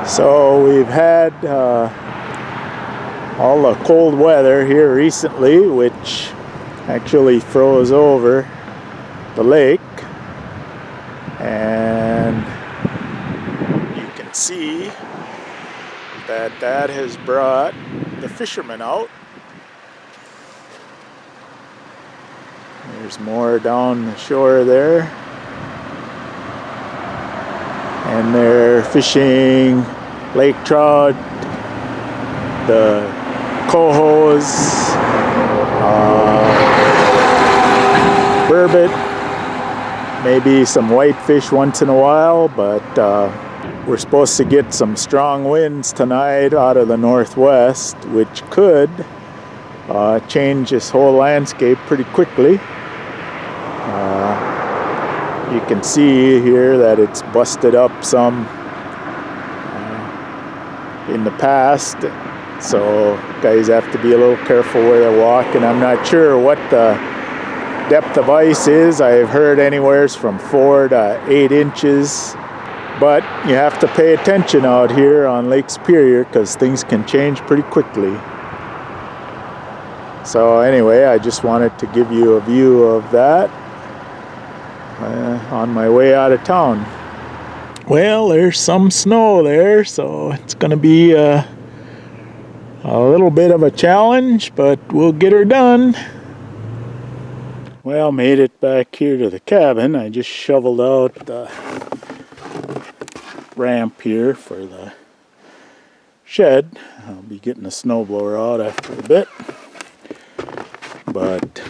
So we've had all the cold weather here recently, which actually froze over the lake, and you can see that has brought the fishermen out. There's more down the shore there, and they're fishing lake trout, the cohos, burbot, maybe some whitefish once in a while, but we're supposed to get some strong winds tonight out of the northwest, which could change this whole landscape pretty quickly. You can see here that it's busted up some in the past, so guys have to be a little careful where they're walking. I'm not sure what the depth of ice is. I've heard anywhere from 4 to 8 inches, but you have to pay attention out here on Lake Superior because things can change pretty quickly. So anyway, I just wanted to give you a view of that on my way out of town. Well, there's some snow there, so it's going to be a little bit of a challenge, but we'll get her done. Well, made it back here to the cabin. I just shoveled out the ramp here for the shed. I'll be getting the snowblower out after a bit. But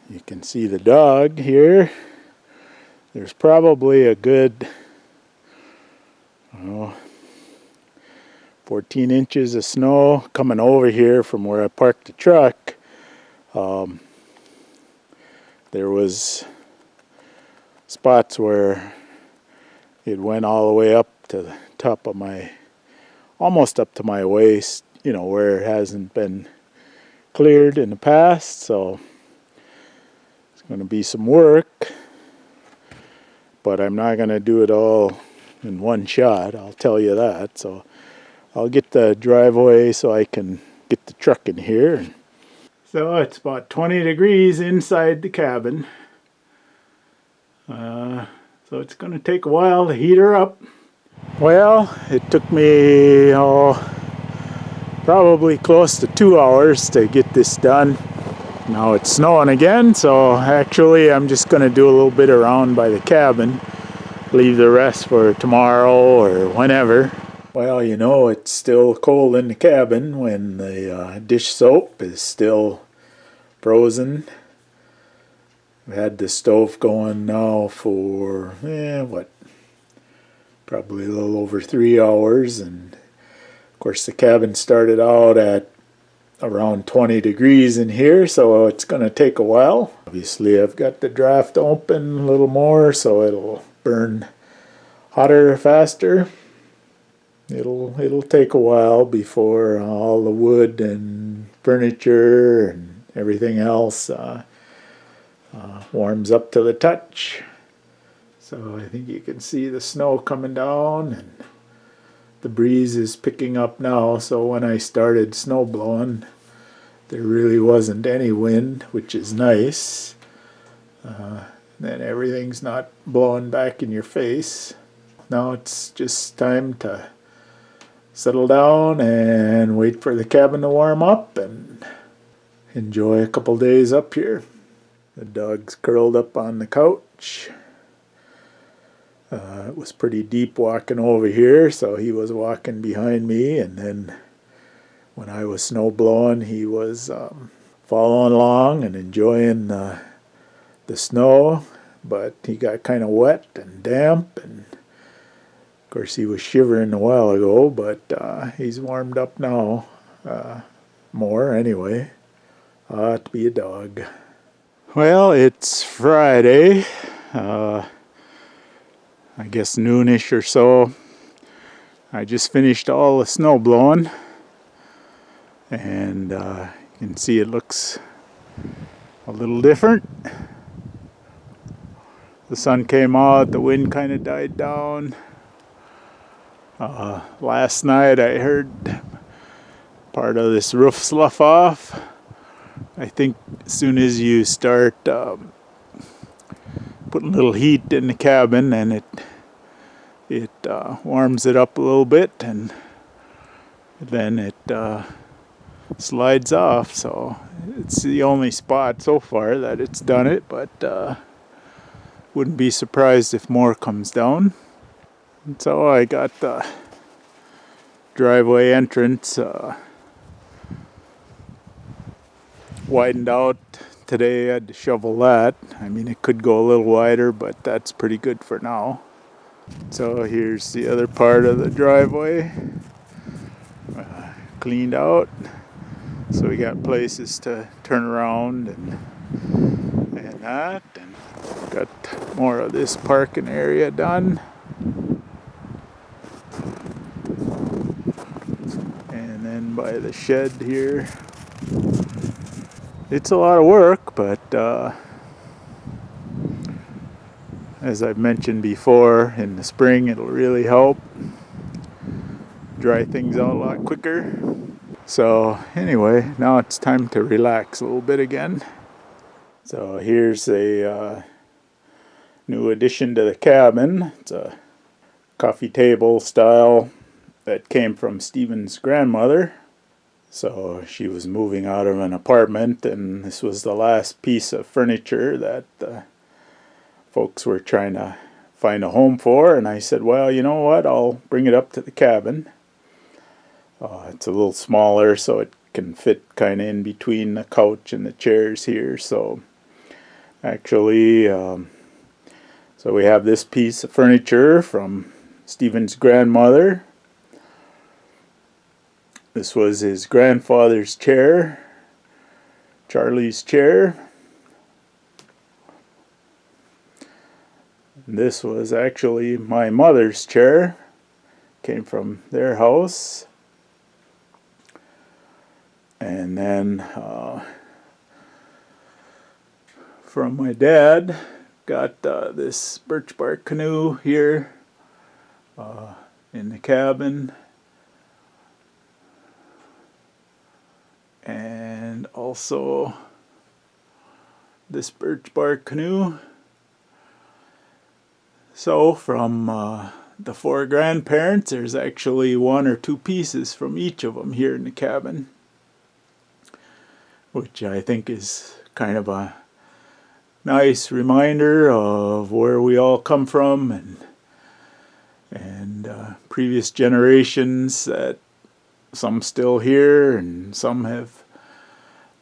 you can see the dog here. There's probably a good 14 inches of snow coming over here from where I parked the truck. There was spots where it went all the way up to the top of my, almost up to my waist, you know, where it hasn't been cleared in the past. So it's going to be some work, but I'm not going to do it all in one shot, I'll tell you that. So I'll get the driveway so I can get the truck in here. So it's about 20 degrees inside the cabin. So it's going to take a while to heat her up. Well, it took me probably close to 2 hours to get this done. Now it's snowing again, so actually I'm just going to do a little bit around by the cabin. Leave the rest for tomorrow or whenever. Well, you know, it's still cold in the cabin when the dish soap is still frozen. I've had the stove going now for, probably a little over 3 hours. And of course the cabin started out at around 20 degrees in here, so it's going to take a while. Obviously I've got the draft open a little more, so it'll burn hotter faster. It'll take a while before all the wood and furniture and everything else warms up to the touch. So I think you can see the snow coming down, and the breeze is picking up now. So when I started snow blowing, there really wasn't any wind, which is nice. Then everything's not blowing back in your face. Now it's just time to settle down and wait for the cabin to warm up and enjoy a couple days up here. The dog's curled up on the couch. It was pretty deep walking over here, so he was walking behind me, and then when I was snow blowing, he was following along and enjoying the snow, but he got kind of wet and damp, and of course he was shivering a while ago, but he's warmed up now, more anyway. To be a dog. Well, it's Friday, I guess noonish or so. I just finished all the snow blowing, and you can see it looks a little different. The sun came out, the wind kind of died down. Last night I heard part of this roof slough off. I think as soon as you start putting a little heat in the cabin, and it warms it up a little bit, and then it slides off. So it's the only spot so far that it's done it, but wouldn't be surprised if more comes down. And so I got the driveway entrance widened out today. I had to shovel that. I mean, it could go a little wider, but that's pretty good for now. So here's the other part of the driveway cleaned out. So we got places to turn around and that, and got more of this parking area done. And then by the shed here, it's a lot of work, but as I've mentioned before, in the spring it'll really help dry things out a lot quicker. So anyway, now it's time to relax a little bit again. So here's a new addition to the cabin. It's a coffee table style that came from Stephen's grandmother. So she was moving out of an apartment, and this was the last piece of furniture that the folks were trying to find a home for. And I said, well, you know what, I'll bring it up to the cabin. It's a little smaller, so it can fit kind of in between the couch and the chairs here. So actually, so we have this piece of furniture from Stephen's grandmother. This was his grandfather's chair, Charlie's chair. And this was actually my mother's chair, came from their house. And then from my dad, got this birch bark canoe here in the cabin. And also this birch bark canoe. So from the 4 grandparents, there's actually 1 or 2 pieces from each of them here in the cabin, which I think is kind of a nice reminder of where we all come from, and previous generations, that some still here and some have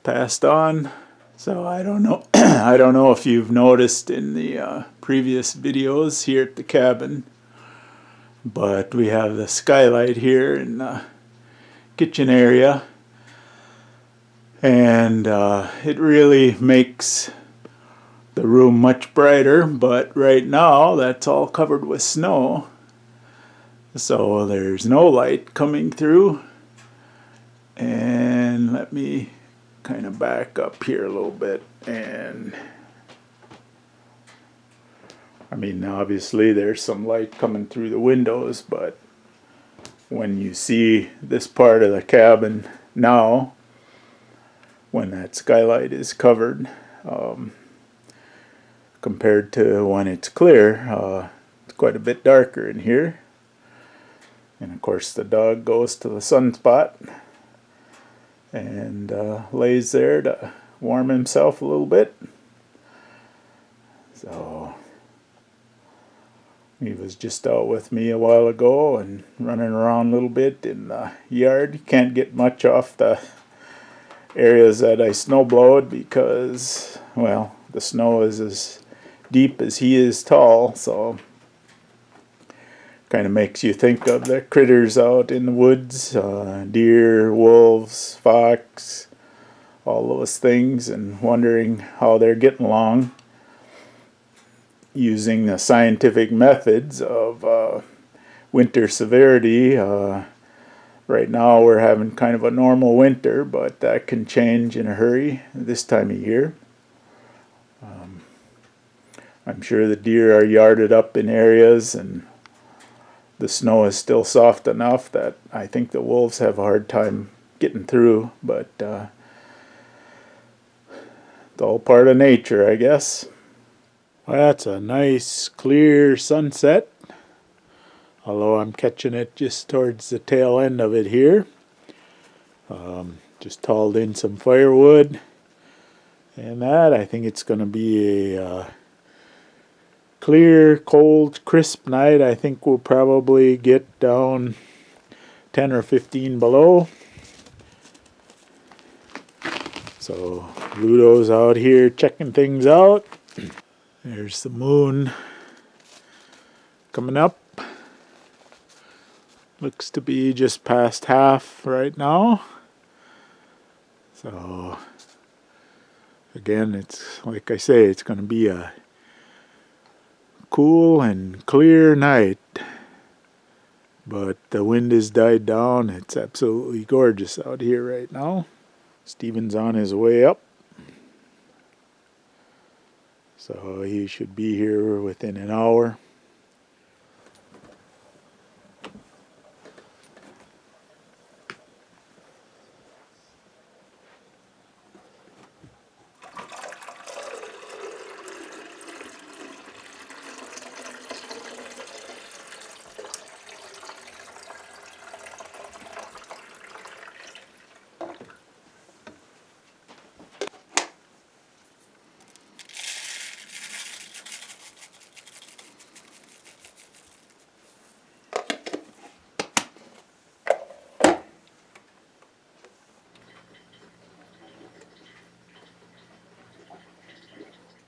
passed on. So I don't know I don't know if you've noticed in the previous videos here at the cabin, but we have the skylight here in the kitchen area, and it really makes the room much brighter. But right now that's all covered with snow, so there's no light coming through. And let me kind of back up here a little bit, and I mean, obviously there's some light coming through the windows, but when you see this part of the cabin now, when that skylight is covered, compared to when it's clear, it's quite a bit darker in here. And of course the dog goes to the sunspot and lays there to warm himself a little bit. So he was just out with me a while ago and running around a little bit in the yard. Can't get much off the areas that I snowblowed because, well, the snow is as deep as he is tall, so kind of makes you think of the critters out in the woods, deer, wolves, fox, all those things, and wondering how they're getting along using the scientific methods of winter severity. Right now we're having kind of a normal winter, but that can change in a hurry this time of year. I'm sure the deer are yarded up in areas, and the snow is still soft enough that I think the wolves have a hard time getting through, but it's all part of nature, I guess. Well, that's a nice clear sunset, although I'm catching it just towards the tail end of it here. Just hauled in some firewood, and that, I think it's going to be a clear, cold, crisp night. I think we'll probably get down 10 or 15 below. So Ludo's out here checking things out. There's the moon coming up. Looks to be just past half right now. So again, it's like I say, it's going to be a cool and clear night. But the wind has died down. It's absolutely gorgeous out here right now. Steven's on his way up. So he should be here within an hour.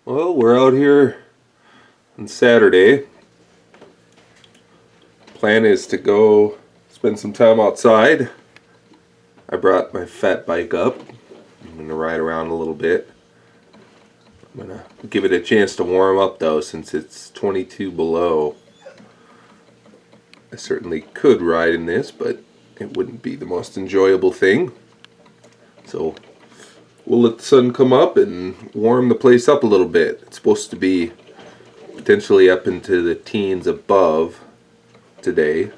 Well, we're out here on Saturday. Plan is to go spend some time outside. I brought my fat bike up. I'm going to ride around a little bit. I'm going to give it a chance to warm up though, since it's 22 below. I certainly could ride in this, but it wouldn't be the most enjoyable thing. So we'll let the sun come up and warm the place up a little bit. It's supposed to be potentially up into the teens above today.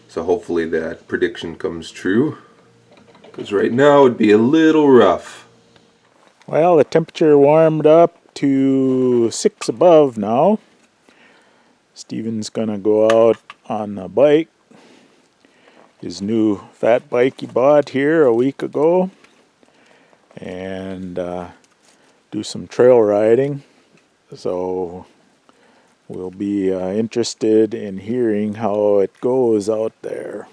So hopefully that prediction comes true. Because right now it'd be a little rough. Well, the temperature warmed up to 6 above now. Steven's gonna go out on a bike. His new fat bike he bought here a week ago. And do some trail riding. So we'll be interested in hearing how it goes out there.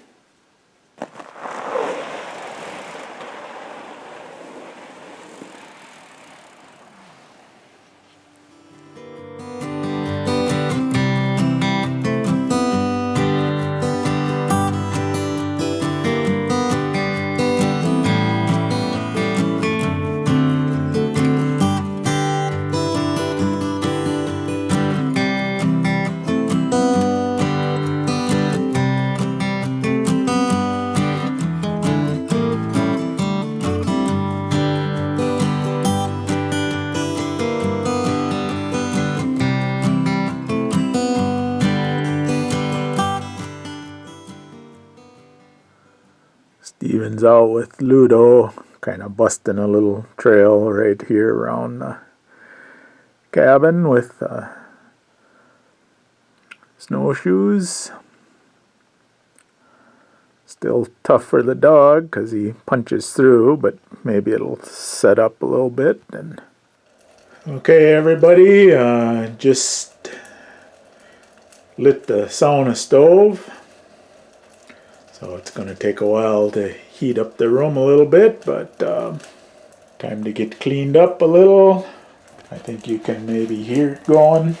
Steven's out with Ludo, kind of busting a little trail right here around the cabin with snowshoes. Still tough for the dog because he punches through, but maybe it'll set up a little bit. And okay, everybody, just lit the sauna stove. So it's going to take a while to heat up the room a little bit, but time to get cleaned up a little. I think you can maybe hear it going.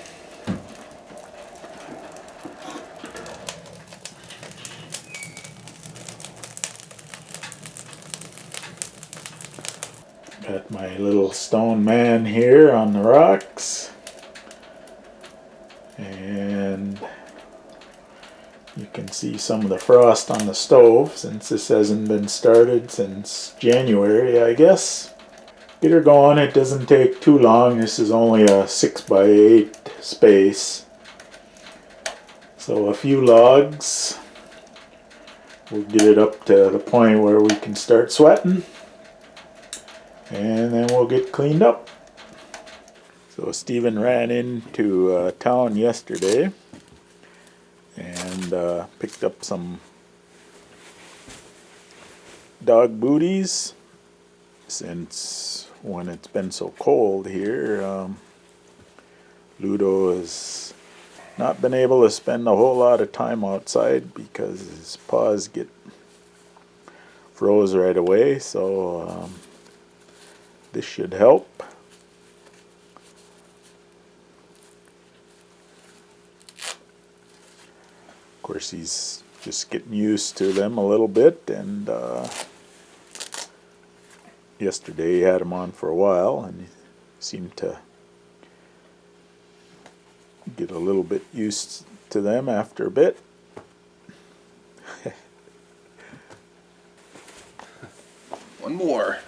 Got my little stone man here on the rocks. And you can see some of the frost on the stove since this hasn't been started since January, I guess. Get her going. It doesn't take too long. This is only a 6x8 space. So a few logs. We'll get it up to the point where we can start sweating. And then we'll get cleaned up. So Stephen ran into town yesterday and picked up some dog booties. Since when it's been so cold here, Ludo has not been able to spend a whole lot of time outside because his paws get froze right away. So this should help. Of course, he's just getting used to them a little bit, and yesterday he had him on for a while, and he seemed to get a little bit used to them after a bit. One more.